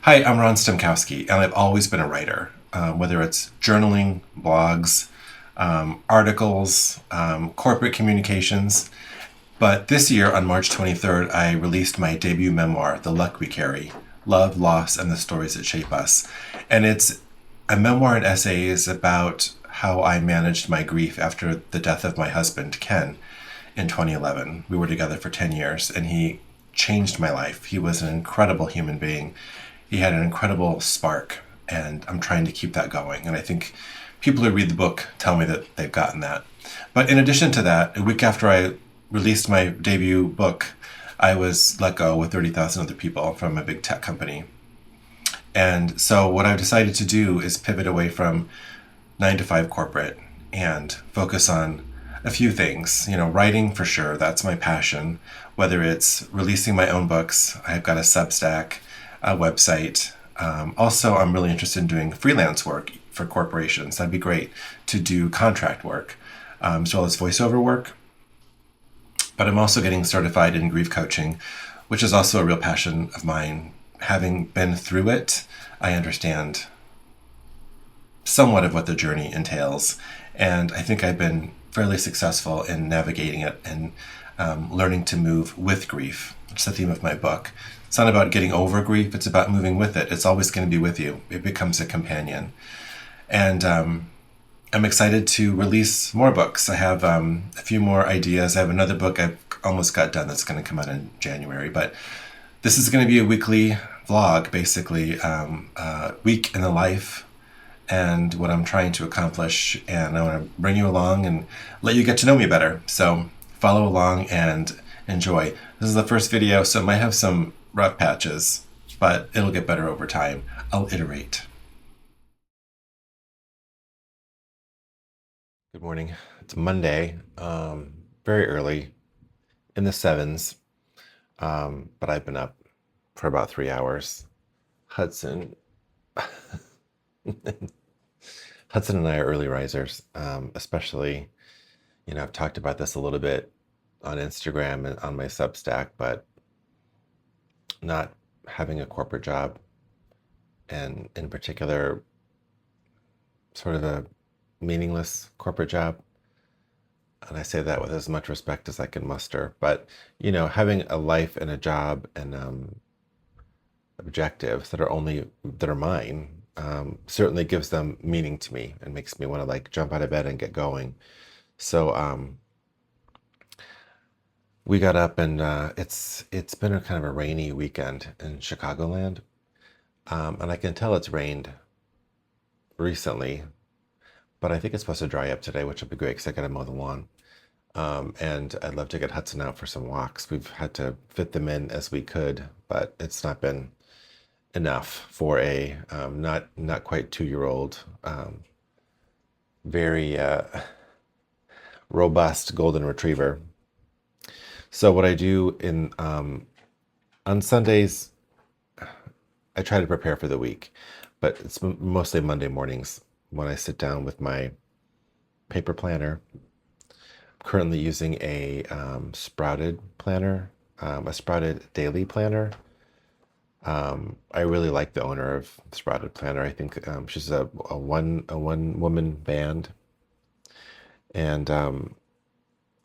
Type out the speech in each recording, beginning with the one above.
Hi, I'm Ron Stempkowski, and I've always been a writer, whether it's journaling, blogs, articles, corporate communications. But this year, on March 23rd, I released my debut memoir, The Luck We Carry: Love, Loss, and the Stories That Shape Us. And it's a memoir and essays about how I managed my grief after the death of my husband, Ken, in 2011. We were together for 10 years, and he changed my life. He was an incredible human being. He had an incredible spark, and I'm trying to keep that going. And I think people who read the book tell me that they've gotten that. But in addition to that, a week after I released my debut book, I was let go with 30,000 other people from a big tech company. And so what I've decided to do is pivot away from 9 to 5 corporate and focus on a few things. Writing for sure, that's my passion. Whether it's releasing my own books, I've got a Substack, a website. Also, I'm really interested in doing freelance work for corporations. That'd be great to do contract work, as well as voiceover work. But I'm also getting certified in grief coaching, which is also a real passion of mine. Having been through it, I understand somewhat of what the journey entails. And I think I've been fairly successful in navigating it and learning to move with grief. It's the theme of my book. It's not about getting over grief, it's about moving with it. It's always going to be with you. It becomes a companion. And I'm excited to release more books. I have a few more ideas. I have another book I've almost got done that's going to come out in January. But this is going to be a weekly vlog, basically, week in the life and what I'm trying to accomplish. And I want to bring you along and let you get to know me better. So follow along and enjoy. This is the first video, so it might have some rough patches, but it'll get better over time. I'll iterate. Good morning. It's Monday, very early in the sevens, but I've been up for about 3 hours. Hudson Hudson and I are early risers, especially, I've talked about this a little bit on Instagram and on my Substack, but not having a corporate job, and in particular, sort of a meaningless corporate job. And I say that with as much respect as I can muster. But, having a life and a job and objectives that are mine, certainly gives them meaning to me and makes me want to jump out of bed and get going. So we got up and it's been a kind of a rainy weekend in Chicagoland, and I can tell it's rained recently, but I think it's supposed to dry up today, which will be great because I got to mow the lawn. And I'd love to get Hudson out for some walks. We've had to fit them in as we could, but it's not been enough for a not quite 2-year-old, very robust golden retriever. So what I do on Sundays, I try to prepare for the week, but it's mostly Monday mornings when I sit down with my paper planner. I'm currently using a Sprouted planner, a Sprouted daily planner. I really like the owner of Sprouted Planner. I think she's a one woman band, and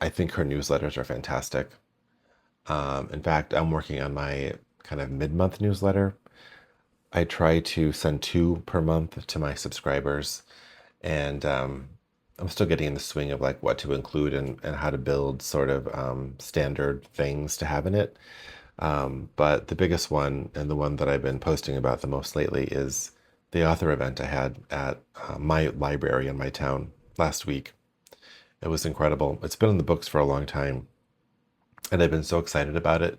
I think her newsletters are fantastic. In fact, I'm working on my kind of mid-month newsletter. I try to send 2 per month to my subscribers, and I'm still getting in the swing of what to include and how to build sort of standard things to have in it. But the biggest one, and the one that I've been posting about the most lately, is the author event I had at my library in my town last week. It was incredible. It's been in the books for a long time, and I've been so excited about it.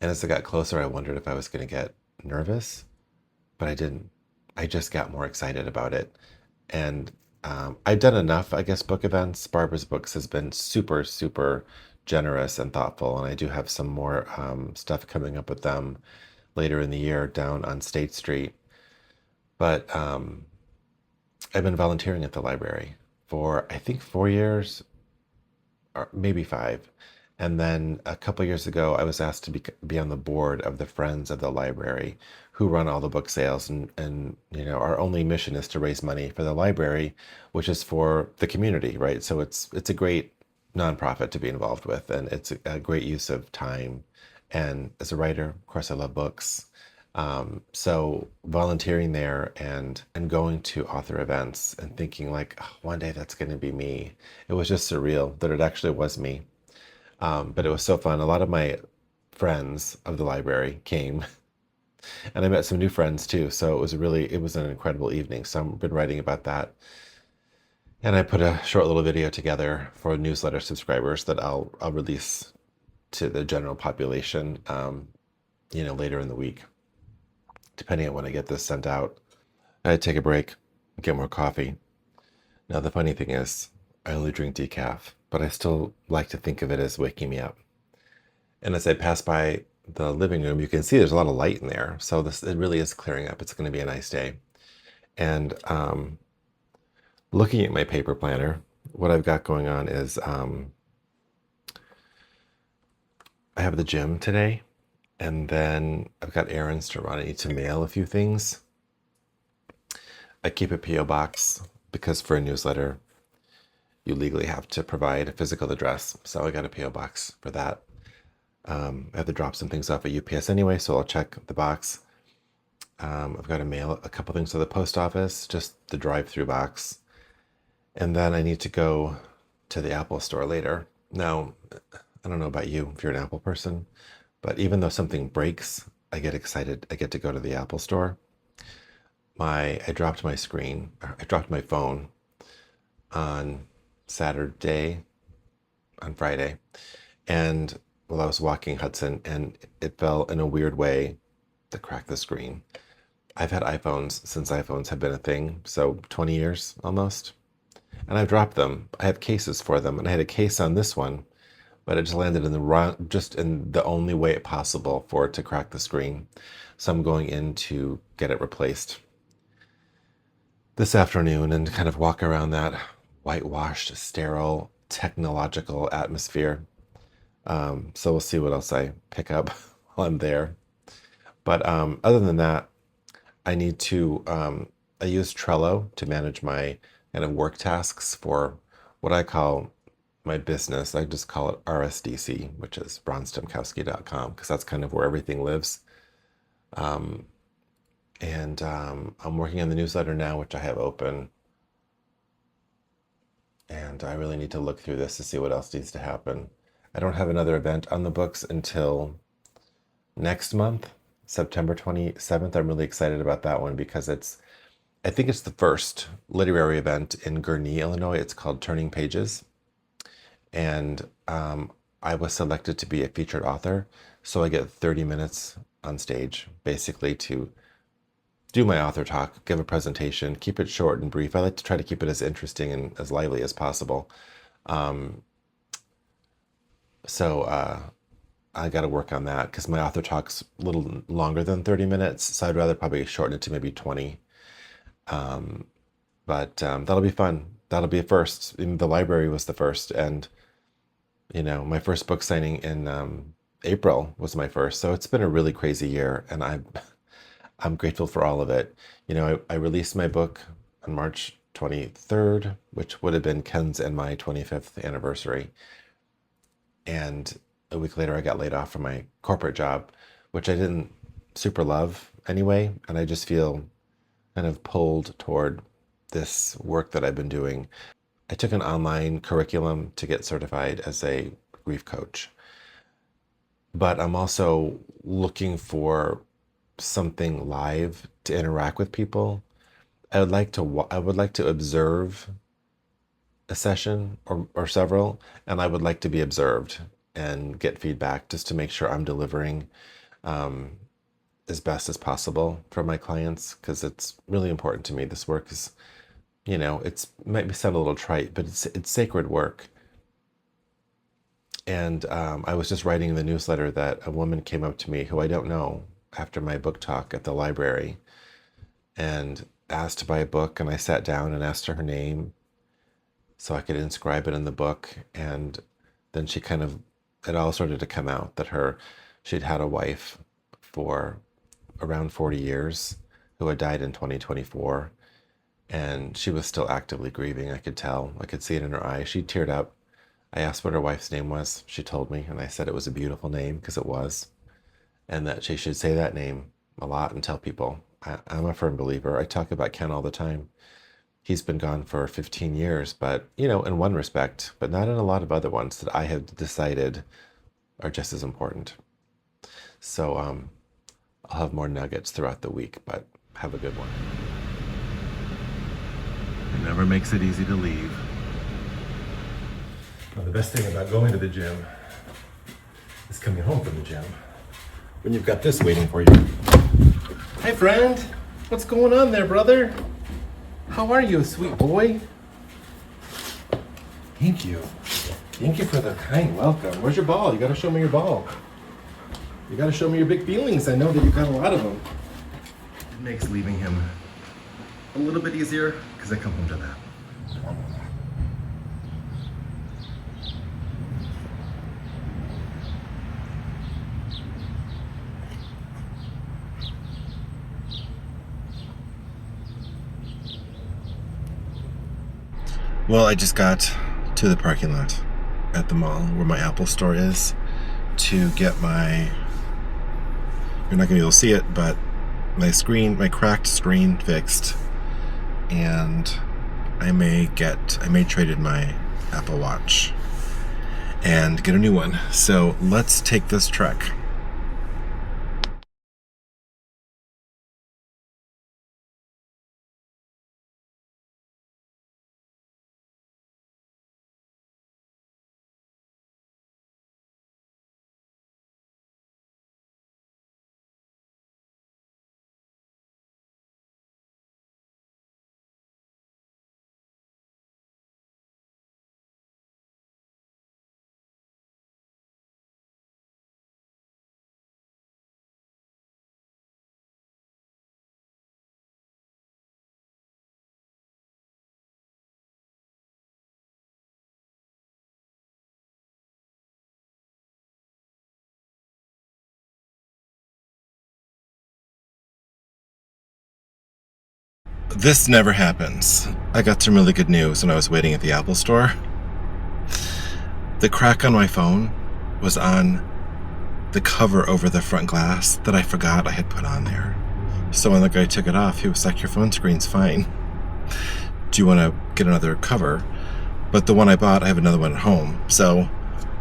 And as it got closer, I wondered if I was going to get nervous, but I didn't. I just got more excited about it. And I've done enough, I guess, book events. Barbara's Books has been super, super generous and thoughtful, and I do have some more stuff coming up with them later in the year down on State Street. But I've been volunteering at the library for, I think, 4 years, or maybe 5. And then a couple years ago, I was asked to be on the board of the Friends of the Library, who run all the book sales. And our only mission is to raise money for the library, which is for the community, right? So it's a great nonprofit to be involved with, and it's a great use of time. And as a writer, of course, I love books. So volunteering there and going to author events and thinking like, "Oh, one day that's going to be me." It was just surreal that it actually was me. But it was so fun. A lot of my friends of the library came, and I met some new friends too. So it was an incredible evening. So I've been writing about that, and I put a short little video together for newsletter subscribers that I'll release to the general population, later in the week, depending on when I get this sent out. I take a break, get more coffee. Now the funny thing is, I only drink decaf, but I still like to think of it as waking me up. And as I pass by the living room, you can see there's a lot of light in there. So it really is clearing up. It's going to be a nice day. And looking at my paper planner, what I've got going on is I have the gym today, and then I've got errands to run. I need to mail a few things. I keep a P.O. box because for a newsletter, you legally have to provide a physical address. So I got a P.O. box for that. I have to drop some things off at UPS anyway, so I'll check the box. I've got to mail a couple things to the post office, just the drive-through box. And then I need to go to the Apple store later. Now, I don't know about you, if you're an Apple person, but even though something breaks, I get excited. I get to go to the Apple store. I dropped my phone on Friday, and while I was walking Hudson, and it fell in a weird way to crack the screen. I've had iPhones since iPhones have been a thing, so 20 years almost, and I've dropped them. I have cases for them, and I had a case on this one, but it just landed just in the only way possible for it to crack the screen. So I'm going in to get it replaced this afternoon and kind of walk around that whitewashed, sterile, technological atmosphere. So we'll see what else I pick up while I'm there. But other than that, I use Trello to manage my kind of work tasks for what I call my business. I just call it RSDC, which is ronstempkowski.com, because that's kind of where everything lives. And I'm working on the newsletter now, which I have open. And I really need to look through this to see what else needs to happen. I don't have another event on the books until next month, September 27th. I'm really excited about that one because I think it's the first literary event in Gurnee, Illinois. It's called Turning Pages. And I was selected to be a featured author. So I get 30 minutes on stage, basically to do my author talk, give a presentation, keep it short and brief. I like to try to keep it as interesting and as lively as possible. So I got to work on that because my author talk's a little longer than 30 minutes. So I'd rather probably shorten it to maybe 20. But that'll be fun. That'll be a first. Even the library was the first. And, my first book signing in April was my first. So it's been a really crazy year. And I'm grateful for all of it. I released my book on March 23rd, which would have been Ken's and my 25th anniversary. And a week later, I got laid off from my corporate job, which I didn't super love anyway. And I just feel kind of pulled toward this work that I've been doing. I took an online curriculum to get certified as a grief coach. But I'm also looking for something live to interact with people. I would like to observe a session or several, and I would like to be observed and get feedback just to make sure I'm delivering as best as possible for my clients, because it's really important to me. This work is, it might sound a little trite, but it's sacred work. And I was just writing in the newsletter that a woman came up to me who I don't know after my book talk at the library and asked to buy a book, and I sat down and asked her her name so I could inscribe it in the book. And then she kind of it all started to come out that she'd had a wife for around 40 years who had died in 2024. And she was still actively grieving. I could tell. I could see it in her eyes. She teared up. I asked what her wife's name was. She told me, and I said it was a beautiful name because it was, and that she should say that name a lot and tell people. I'm a firm believer. I talk about Ken all the time. He's been gone for 15 years, but, in one respect, but not in a lot of other ones that I have decided are just as important. So I'll have more nuggets throughout the week, but have a good one. It never makes it easy to leave. Well, the best thing about going to the gym is coming home from the gym when you've got this waiting for you. Hi, friend. What's going on there, brother? How are you, sweet boy? Thank you. Thank you for the kind welcome. Where's your ball? You gotta show me your ball. You gotta show me your big feelings. I know that you've got a lot of them. It makes leaving him a little bit easier because I come home to that. Well, I just got to the parking lot at the mall where my Apple store is to get you're not gonna be able to see it, but my cracked screen fixed, and I may trade in my Apple Watch and get a new one. So let's take this trek. This never happens. I got some really good news when I was waiting at the Apple store. The crack on my phone was on the cover over the front glass that I forgot I had put on there. So when the guy took it off, he was like, "Your phone screen's fine. Do you want to get another cover?" But the one I bought, I have another one at home. So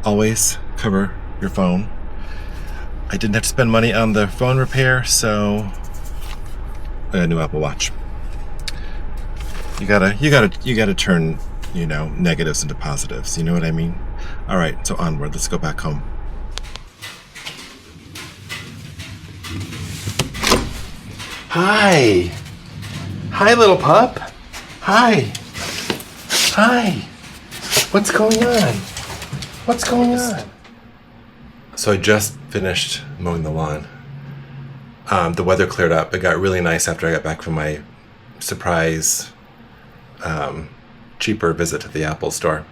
always cover your phone. I didn't have to spend money on the phone repair, so I got a new Apple Watch. You gotta turn, negatives into positives. You know what I mean? All right, so onward. Let's go back home. Hi, little pup. Hi. What's going on? So I just finished mowing the lawn. The weather cleared up. It got really nice after I got back from my surprise cheaper visit to the Apple store.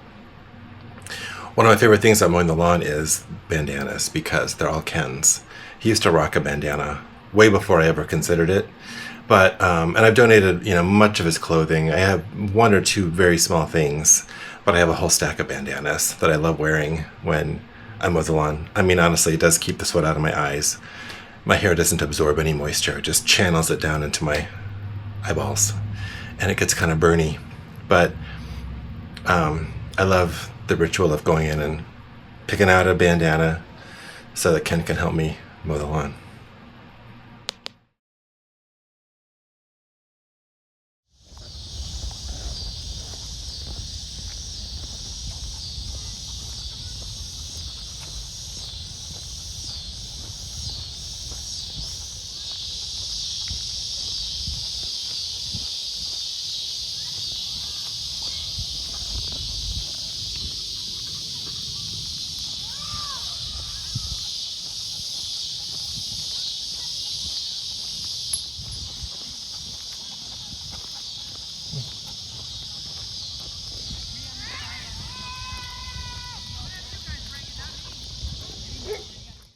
One of my favorite things about mowing the lawn is bandanas because they're all Ken's. He used to rock a bandana way before I ever considered it. But, and I've donated, much of his clothing. I have one or two very small things, but I have a whole stack of bandanas that I love wearing when I mow the lawn. I mean, honestly, it does keep the sweat out of my eyes. My hair doesn't absorb any moisture. It just channels it down into my eyeballs. And it gets kind of burny. But I love the ritual of going in and picking out a bandana so that Ken can help me mow the lawn.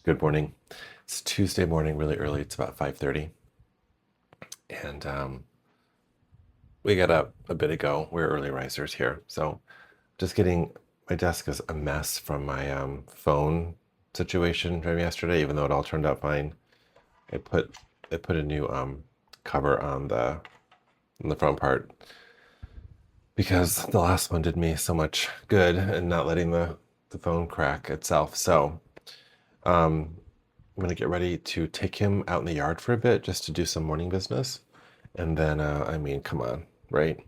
Good morning. It's Tuesday morning, really early. It's about 5:30. And we got up a bit ago. We're early risers here. So just getting, my desk is a mess from my phone situation from yesterday, even though it all turned out fine. I put a new cover on the front part because the last one did me so much good and not letting the phone crack itself. So I'm going to get ready to take him out in the yard for a bit just to do some morning business. And then, come on, right?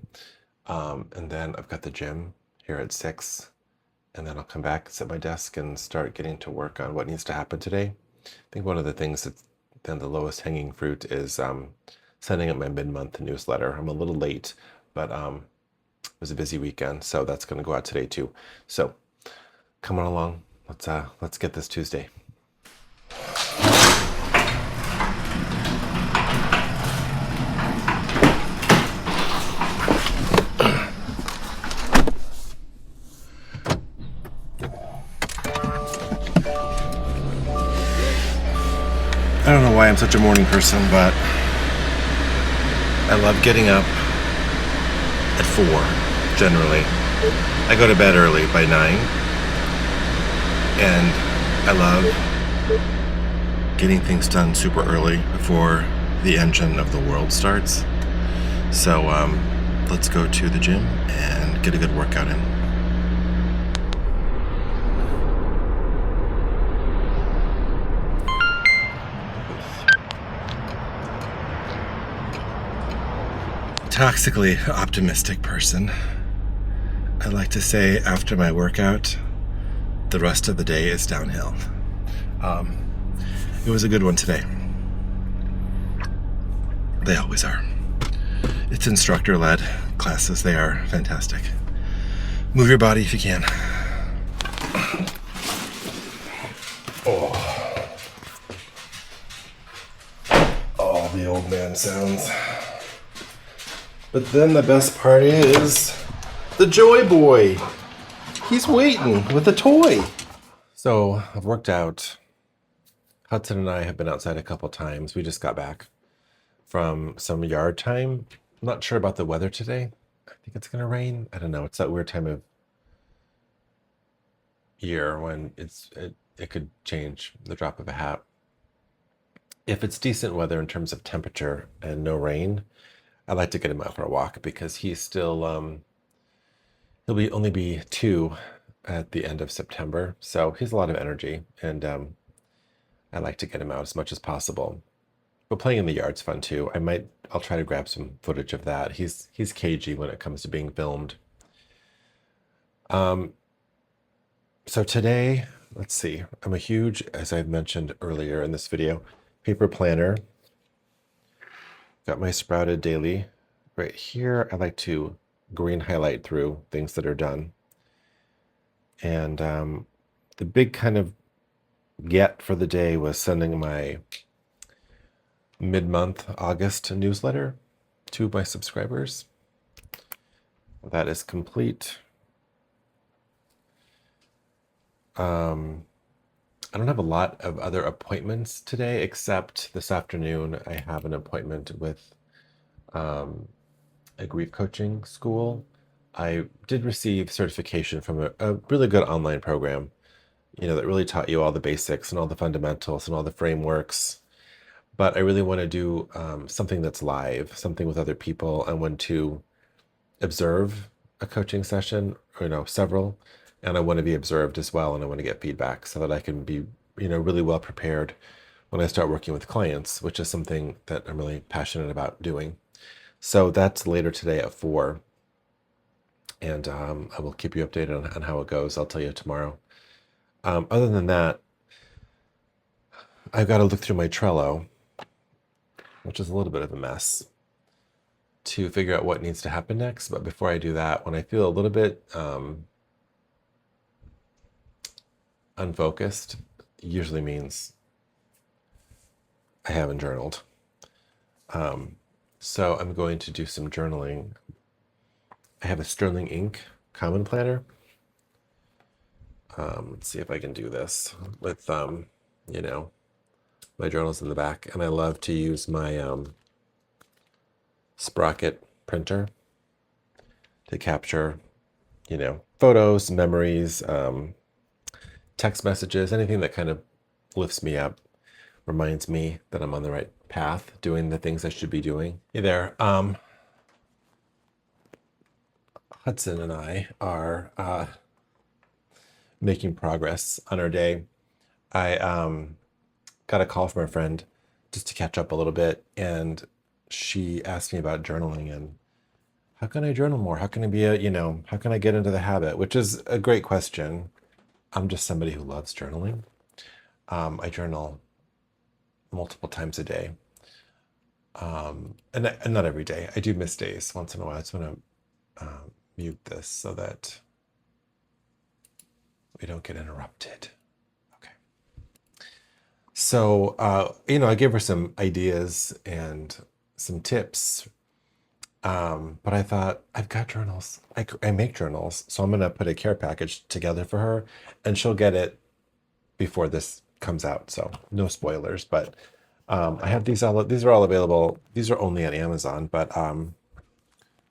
And then I've got the gym here at 6. And then I'll come back, sit at my desk, and start getting to work on what needs to happen today. I think one of the things that's then the lowest hanging fruit is sending out my mid-month newsletter. I'm a little late, but it was a busy weekend, so that's going to go out today too. So come on along. Let's get this Tuesday. I don't know why I'm such a morning person, but I love getting up at 4, generally. I go to bed early by 9, and I love getting things done super early before the engine of the world starts. So let's go to the gym and get a good workout in. Toxically optimistic person. I like to say after my workout, the rest of the day is downhill. It was a good one today. They always are. It's instructor-led classes. They are fantastic. Move your body if you can. Oh, the old man sounds. But then the best part is the Joy Boy. He's waiting with a toy. So I've worked out. Hudson and I have been outside a couple times. We just got back from some yard time. I'm not sure about the weather today. I think it's going to rain. I don't know. It's that weird time of year when it could change the drop of a hat. If it's decent weather in terms of temperature and no rain, I like to get him out for a walk because he's still, he'll only be 2 at the end of September. So he's a lot of energy, and I like to get him out as much as possible. But playing in the yard's fun too. I'll try to grab some footage of that. He's cagey when it comes to being filmed. So today, let's see, I'm a huge, as I've mentioned earlier in this video, paper planner. Got my Sprouted Daily right here. I like to green highlight through things that are done. And the big kind of get for the day was sending my mid-month August newsletter to my subscribers. That is complete. I don't have a lot of other appointments today, except this afternoon I have an appointment with a grief coaching school. I did receive certification from a really good online program, that really taught you all the basics and all the fundamentals and all the frameworks. But I really want to do something that's live, something with other people. I want to observe a coaching session, or several. And I want to be observed as well, and I want to get feedback so that I can be, really well prepared when I start working with clients, which is something that I'm really passionate about doing. So that's later today at 4. And I will keep you updated on how it goes. I'll tell you tomorrow. Other than that, I've got to look through my Trello, which is a little bit of a mess, to figure out what needs to happen next. But before I do that, when I feel a little bit unfocused, usually means I haven't journaled. So I'm going to do some journaling. I have a Sterling Ink common planner. Let's see if I can do this with you know, my journal's in the back, and I love to use my Sprocket printer to capture, photos, memories, text messages, anything that kind of lifts me up, reminds me that I'm on the right path, doing the things I should be doing. Hey there. Hudson and I are making progress on our day. I got a call from a friend just to catch up a little bit, and she asked me about journaling and how can I journal more? How can I be how can I get into the habit? Which is a great question. I'm just somebody who loves journaling. I journal multiple times a day. And not every day. I do miss days once in a while. I just want to mute this so that we don't get interrupted. Okay. So, I gave her some ideas and some tips. But I thought, I've got journals. I make journals. So I'm going to put a care package together for her, and she'll get it before this comes out. So no spoilers, but I have these are all available. These are only on Amazon, but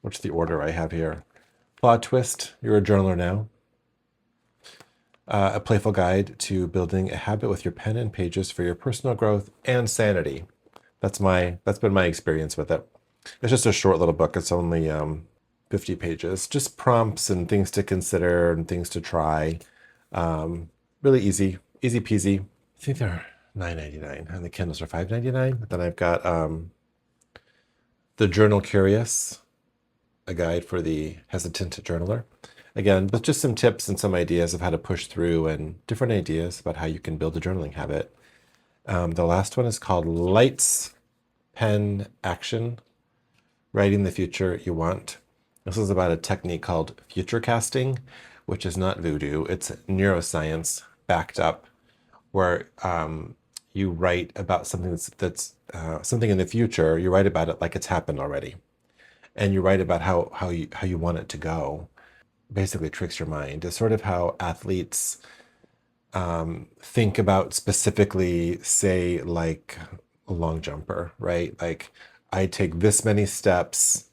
what's the order I have here? Plot twist, you're a journaler now. A playful guide to building a habit with your pen and pages for your personal growth and sanity. That's been my experience with it. It's just a short little book. It's only 50 pages. Just prompts and things to consider and things to try. Really easy peasy. I think they're $9.99 and the Kindles are $5.99. Then I've got the Journal Curious, a guide for the hesitant journaler. Again, but just some tips and some ideas of how to push through and different ideas about how you can build a journaling habit. The last one is called Lights, Pen, Action, Writing the Future You Want. This is about a technique called future casting, which is not voodoo. It's neuroscience backed up, where you write about something that's something in the future. You write about it like it's happened already, and you write about how you want it to go. Basically, tricks your mind. It's sort of how athletes think about specifically, say, like a long jumper, right? Like, I take this many steps,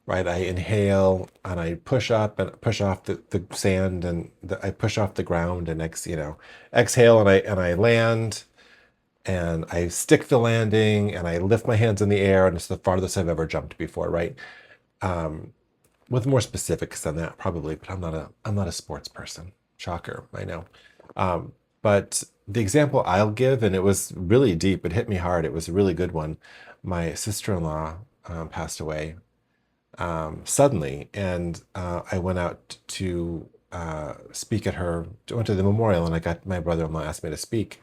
right? I inhale and I push up and push off the sand, and I push off the ground, and exhale and I land, and I stick the landing, and I lift my hands in the air, and it's the farthest I've ever jumped before, right? With more specifics than that, probably, but I'm not a sports person. Shocker, I know. But the example I'll give, and it was really deep, it hit me hard. It was a really good one. My sister-in-law passed away suddenly, and I went out to speak at went to the memorial, and I got my brother-in-law asked me to speak.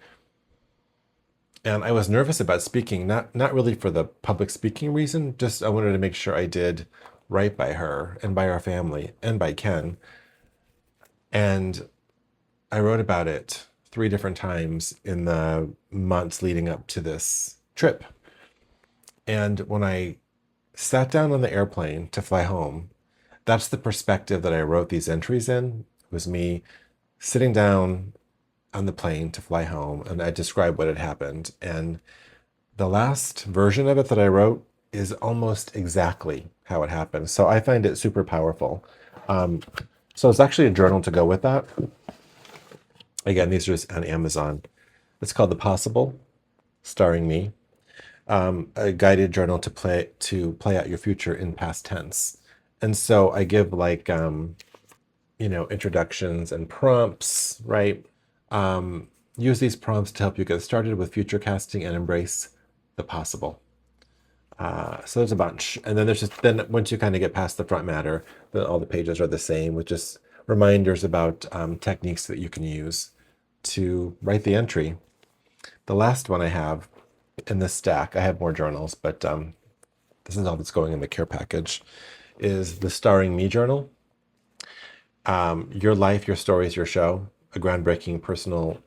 And I was nervous about speaking, not really for the public speaking reason, just I wanted to make sure I did right by her and by our family and by Ken. And I wrote about it 3 different times in the months leading up to this trip. And when I sat down on the airplane to fly home, that's the perspective that I wrote these entries in. It was me sitting down on the plane to fly home, and I described what had happened. And the last version of it that I wrote is almost exactly how it happened. So I find it super powerful. So it's actually a journal to go with that. Again, these are just on Amazon. It's called The Possible, starring me. A guided journal to play out your future in past tense. And so I give introductions and prompts, right? Use these prompts to help you get started with future casting and embrace the possible. So there's a bunch. And then then once you kind of get past the front matter, then all the pages are the same with just reminders about techniques that you can use to write the entry. The last one I have in this stack, I have more journals, but this is all that's going in the care package, is the Starring Me journal. Your life, your stories, your show, a groundbreaking personal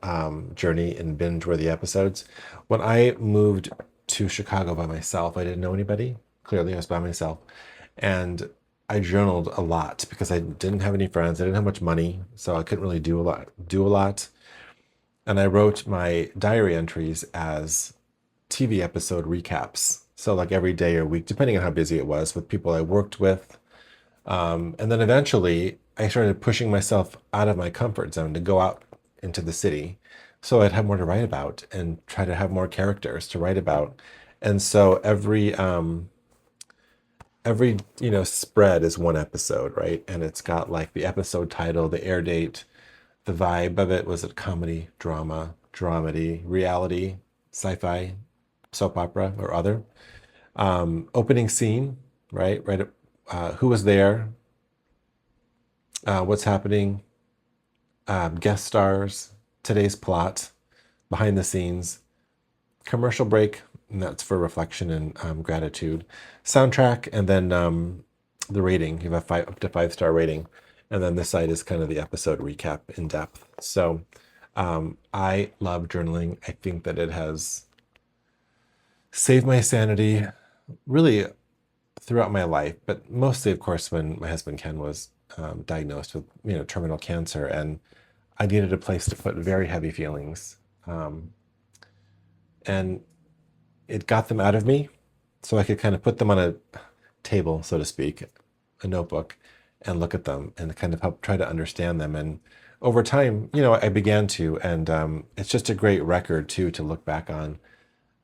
journey in binge-worthy episodes. When I moved to Chicago by myself, I didn't know anybody. Clearly, I was by myself. And I journaled a lot because I didn't have any friends. I didn't have much money, so I couldn't really do a lot. And I wrote my diary entries as TV episode recaps. So like every day or week, depending on how busy it was, with people I worked with. And then eventually I started pushing myself out of my comfort zone to go out into the city. So I'd have more to write about and try to have more characters to write about. And so every spread is one episode, right? And it's got like the episode title, the air date, the vibe of it. Was it comedy, drama, dramedy, reality, sci-fi, soap opera, or other? Opening scene, right? Right. Who was there? What's happening? Guest stars, today's plot, behind the scenes, commercial break, and that's for reflection and gratitude, soundtrack, and then the rating. You have a up to 5-star rating, and then this side is kind of the episode recap in depth. So I love journaling. I think that it has saved my sanity really throughout my life, but mostly, of course, when my husband Ken was diagnosed with terminal cancer, and I needed a place to put very heavy feelings, and it got them out of me, so I could kind of put them on a table, so to speak, a notebook, and look at them and kind of help try to understand them. And over time, I began to, and it's just a great record too to look back on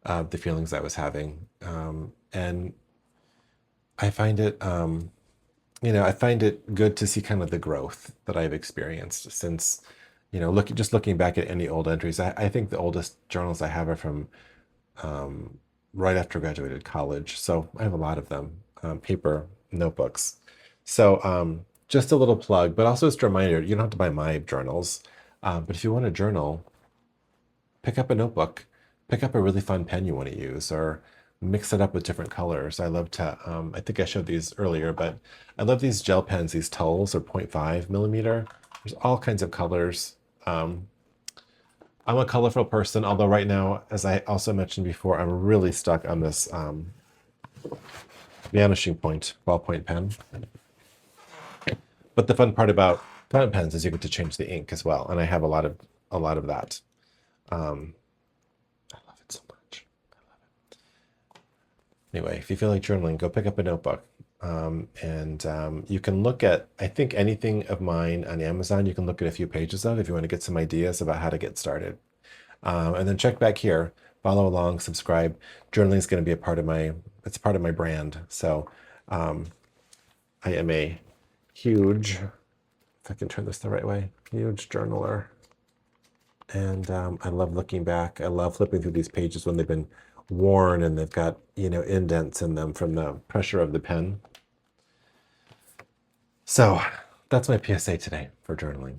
the feelings I was having, and I find it. I find it good to see kind of the growth that I've experienced since, looking back at any old entries. I think the oldest journals I have are from right after I graduated college. So I have a lot of them, paper notebooks. So just a little plug, but also just a reminder, you don't have to buy my journals. But if you want to journal, pick up a notebook, pick up a really fun pen you want to use, or mix it up with different colors. I love to, I think I showed these earlier, but I love these gel pens, these Tulls or 0.5 millimeter. There's all kinds of colors. I'm a colorful person, although right now, as I also mentioned before, I'm really stuck on this vanishing point ballpoint pen. But the fun part about fountain pens is you get to change the ink as well, and I have a lot of that. I love it so much. I love it. Anyway, if you feel like journaling, go pick up a notebook. And you can look at, I think, anything of mine on Amazon, you can look at a few pages of if you want to get some ideas about how to get started. And then check back here, follow along, subscribe. Journaling is going to be it's part of my brand. So I am a huge, if I can turn this the right way, huge journaler. And I love looking back. I love flipping through these pages when they've been worn and they've got, indents in them from the pressure of the pen. So that's my PSA today for journaling.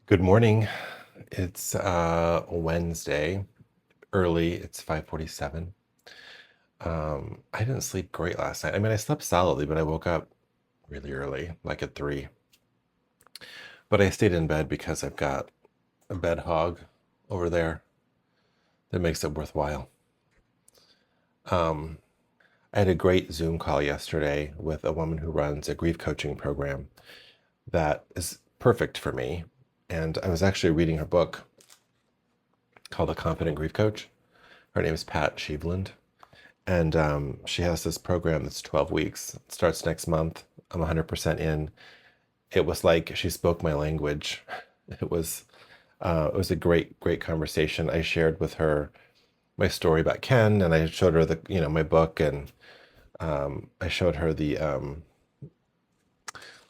Good morning. It's Wednesday, early. It's 5:47. I didn't sleep great last night. I mean, I slept solidly, but I woke up really early, like at 3. But I stayed in bed because I've got a bed hog over there that makes it worthwhile. I had a great Zoom call yesterday with a woman who runs a grief coaching program that is perfect for me. And I was actually reading her book called A Confident Grief Coach. Her name is Pat Shevlin. And she has this program that's 12 weeks. It starts next month. I'm 100% in. It was like she spoke my language. It was a great conversation. I shared with her my story about Ken, and I showed her my book, and I showed her the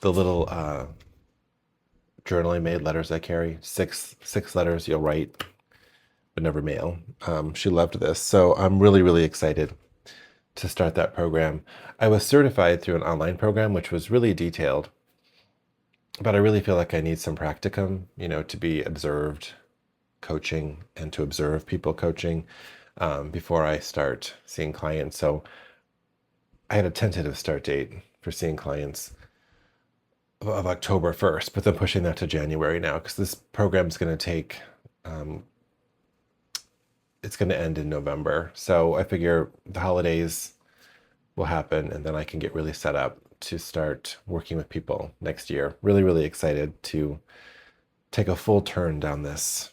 little journal I made, letters I carry, six letters you'll write but never mail. She loved this, so I'm really, really excited to start that program. I was certified through an online program, which was really detailed, but I really feel like I need some practicum, to be observed coaching and to observe people coaching before I start seeing clients. So I had a tentative start date for seeing clients of October 1st, but then pushing that to January now because this program is going to take, it's going to end in November. So I figure the holidays will happen and then I can get really set up to start working with people next year. Really, really excited to take a full turn down this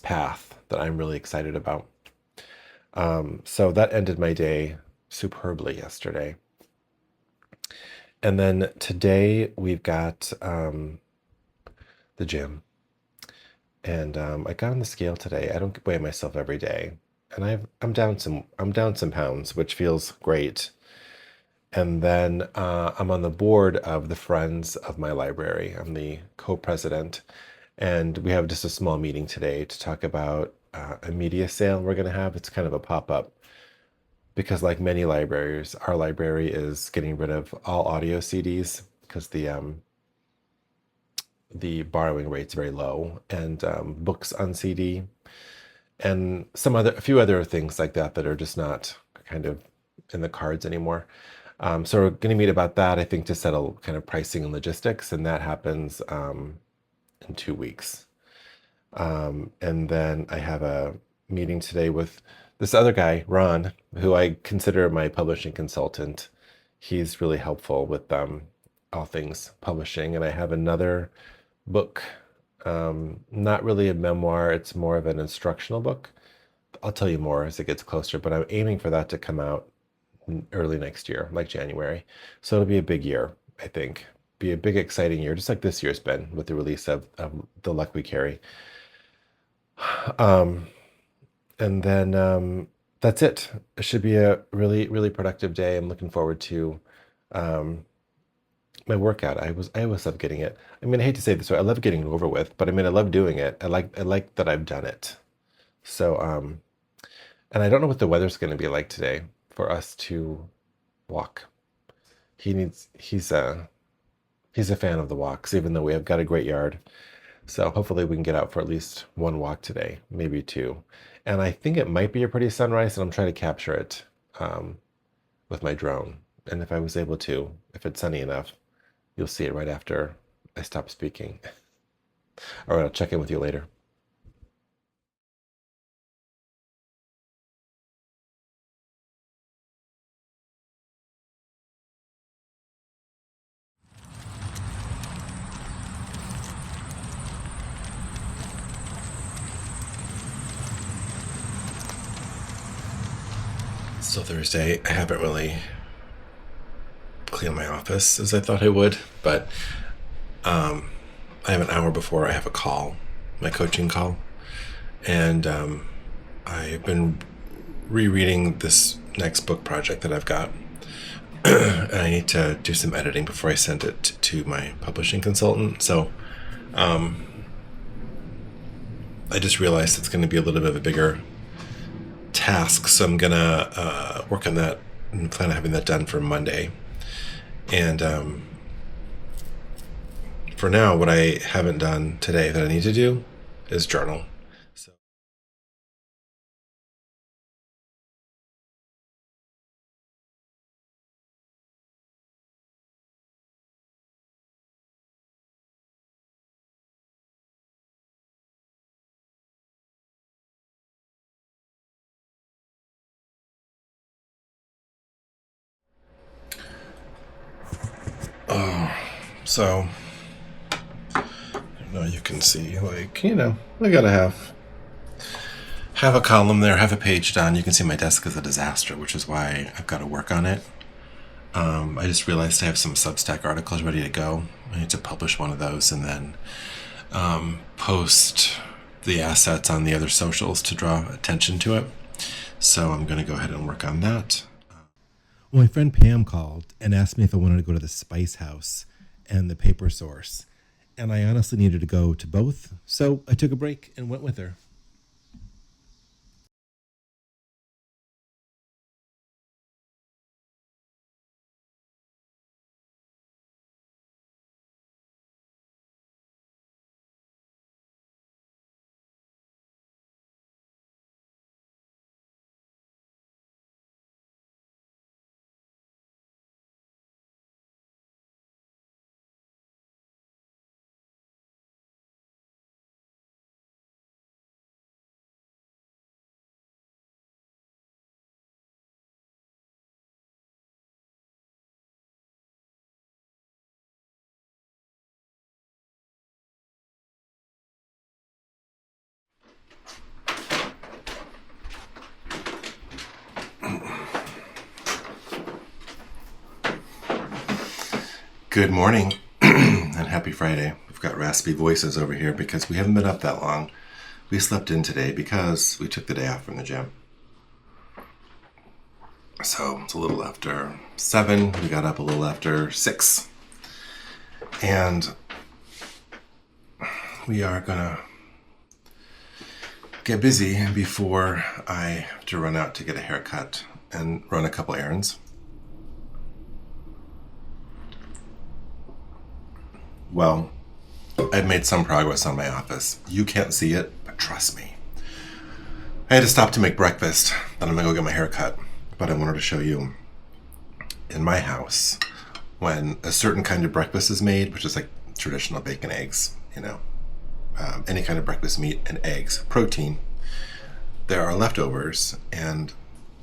path that I'm really excited about. So that ended my day superbly yesterday. And then today we've got the gym. And I got on the scale today. I don't weigh myself every day. And I'm down some pounds, which feels great. And then I'm on the board of the Friends of my library. I'm the co-president. And we have just a small meeting today to talk about a media sale we're going to have. It's kind of a pop-up because, like many libraries, our library is getting rid of all audio CDs because the borrowing rate's very low, and books on CD, and a few other things like that that are just not kind of in the cards anymore. So we're going to meet about that, I think, to settle kind of pricing and logistics, and that happens in 2 weeks. And then I have a meeting today with this other guy, Ron, who I consider my publishing consultant. He's really helpful with all things publishing. And I have another book, not really a memoir, it's more of an instructional book. I'll tell you more as it gets closer, but I'm aiming for that to come out early next year, like January. So it'll be a big year, I think. Be a big, exciting year, just like this year's been with the release of The Luck We Carry. And then that's it. It should be a really, really productive day. I'm looking forward to my workout. I always love getting it. I mean, I hate to say this, I love getting it over with, but I mean, I love doing it. I like that I've done it. So, and I don't know what the weather's going to be like today for us to walk. He's a fan of the walks, even though we have got a great yard. So hopefully we can get out for at least one walk today, maybe two. And I think it might be a pretty sunrise, and I'm trying to capture it with my drone. And if I was able to, if it's sunny enough, you'll see it right after I stop speaking. All right, I'll check in with you later. Still Thursday. I haven't really cleaned my office as I thought I would, but I have an hour before I have a call, my coaching call, and I've been rereading this next book project that I've got. I need to do some editing before I send it to my publishing consultant. So I just realized it's going to be a little bit of a bigger task, so I'm gonna work on that and plan on having that done for Monday. And for now, what I haven't done today that I need to do is journal. So so now you can see, like, I gotta have a column there, have a page done. You can see my desk is a disaster, which is why I've got to work on it. I just realized I have some Substack articles ready to go. I need to publish one of those and then post the assets on the other socials to draw attention to it. So I'm going to go ahead and work on that. Well, my friend Pam called and asked me if I wanted to go to the Spice House and the Paper Source. And I honestly needed to go to both. So I took a break and went with her. Good morning and happy Friday. We've got raspy voices over here because we haven't been up that long. We slept in today because we took the day off from the gym. So it's a little after 7. We got up a little after 6. And we are gonna get busy before I have to run out to get a haircut and run a couple errands. Well, I've made some progress on my office. You can't see it, but trust me. I had to stop to make breakfast, then I'm gonna go get my hair cut. But I wanted to show you in my house when a certain kind of breakfast is made, which is like traditional bacon, eggs, any kind of breakfast meat and eggs, protein, there are leftovers, and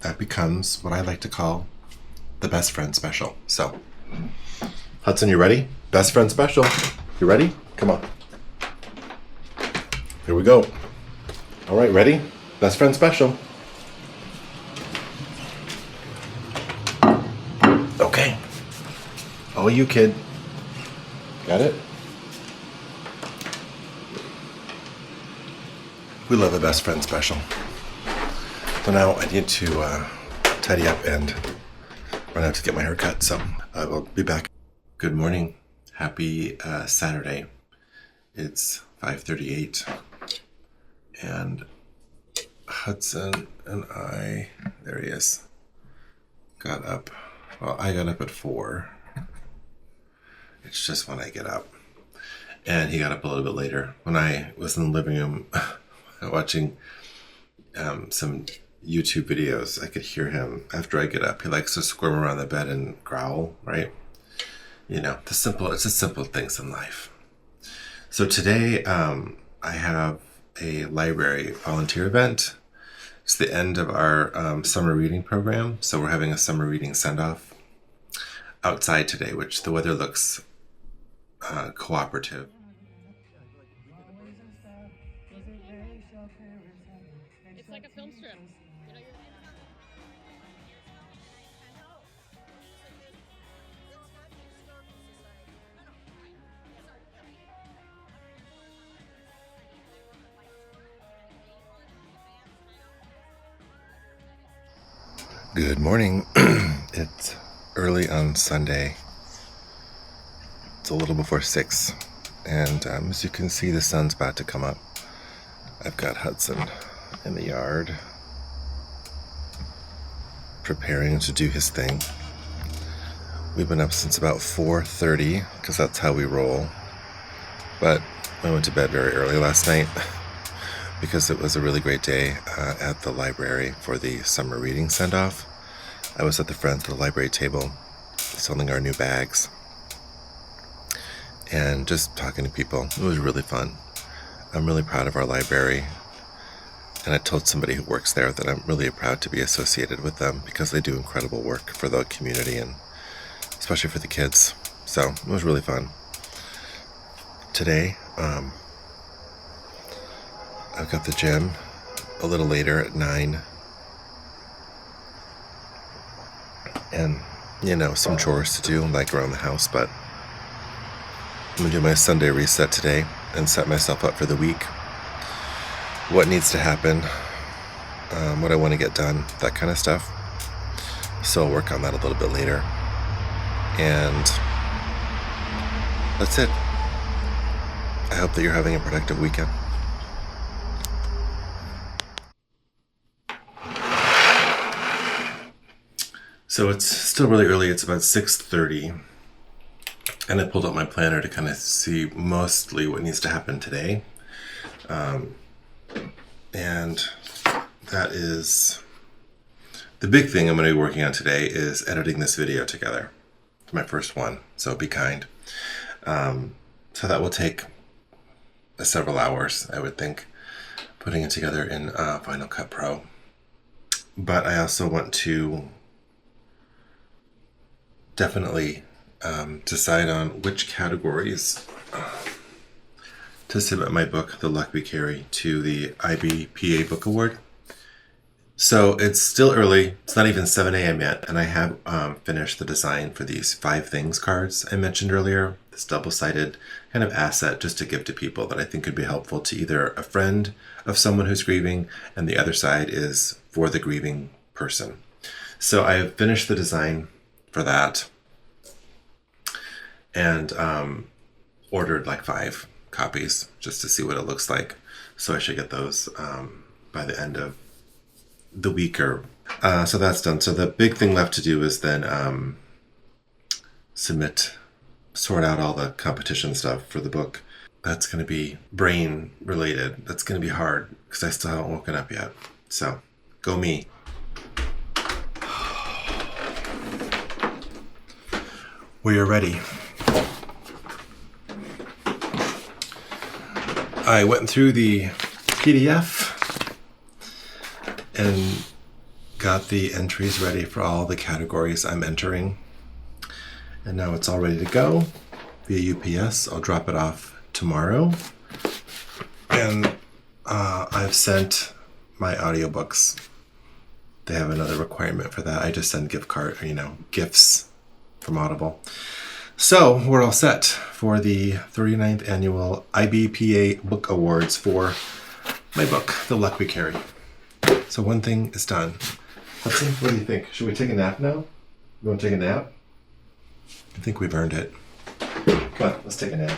that becomes what I like to call the best friend special. So, Hudson, you ready? Best friend special. You ready? Come on. Here we go. All right, ready? Best friend special. Okay. Oh, you kid. Got it? We love a best friend special. So now I need to tidy up and run out to get my hair cut. So I will be back. Good morning. Happy Saturday. It's 5:38 and Hudson and I, there he is, got up. Well, I got up at 4. It's just when I get up. And he got up a little bit later. When I was in the living room watching some YouTube videos, I could hear him after I get up. He likes to squirm around the bed and growl, right? It's the simple things in life. So today I have a library volunteer event. It's the end of our summer reading program. So we're having a summer reading send-off outside today, which the weather looks cooperative. It's like a film strip. Good morning. It's early on Sunday. It's a little before 6. And as you can see, the sun's about to come up. I've got Hudson in the yard preparing to do his thing. We've been up since about 4:30 because that's how we roll. But I went to bed very early last night because it was a really great day at the library for the summer reading send-off. I was at the front of the library table selling our new bags and just talking to people. It was really fun. I'm really proud of our library, and I told somebody who works there that I'm really proud to be associated with them because they do incredible work for the community and especially for the kids. So it was really fun. Today, I've got the gym a little later at 9. And, some chores to do, like around the house, but I'm going to do my Sunday reset today and set myself up for the week. What needs to happen, what I want to get done, that kind of stuff. So I'll work on that a little bit later. And that's it. I hope that you're having a productive weekend. So it's still really early. It's about 6:30. And I pulled out my planner to kind of see mostly what needs to happen today. And that is the big thing I'm going to be working on today is editing this video together. It's my first one, so be kind. So that will take several hours, I would think, putting it together in Final Cut Pro. But I also want to definitely decide on which categories to submit my book, The Luck We Carry, to the IBPA Book Award. So it's still early. It's not even 7 a.m. yet, and I have finished the design for these 5 things cards I mentioned earlier. This double-sided kind of asset just to give to people that I think could be helpful to either a friend of someone who's grieving, and the other side is for the grieving person. So I have finished the design for that, and ordered like 5 copies just to see what it looks like. So I should get those by the end of the week, or so that's done. So the big thing left to do is then sort out all the competition stuff for the book. That's going to be brain related. That's going to be hard because I still haven't woken up yet. So go me. We are ready. I went through the PDF and got the entries ready for all the categories I'm entering. And now it's all ready to go via UPS. I'll drop it off tomorrow. And I've sent my audiobooks. They have another requirement for that. I just send gifts from Audible. So we're all set for the 39th annual IBPA Book Awards for my book, The Luck We Carry. So one thing is done. Hudson, what do you think? Should we take a nap now? You want to take a nap? I think we've earned it. Come on, let's take a nap.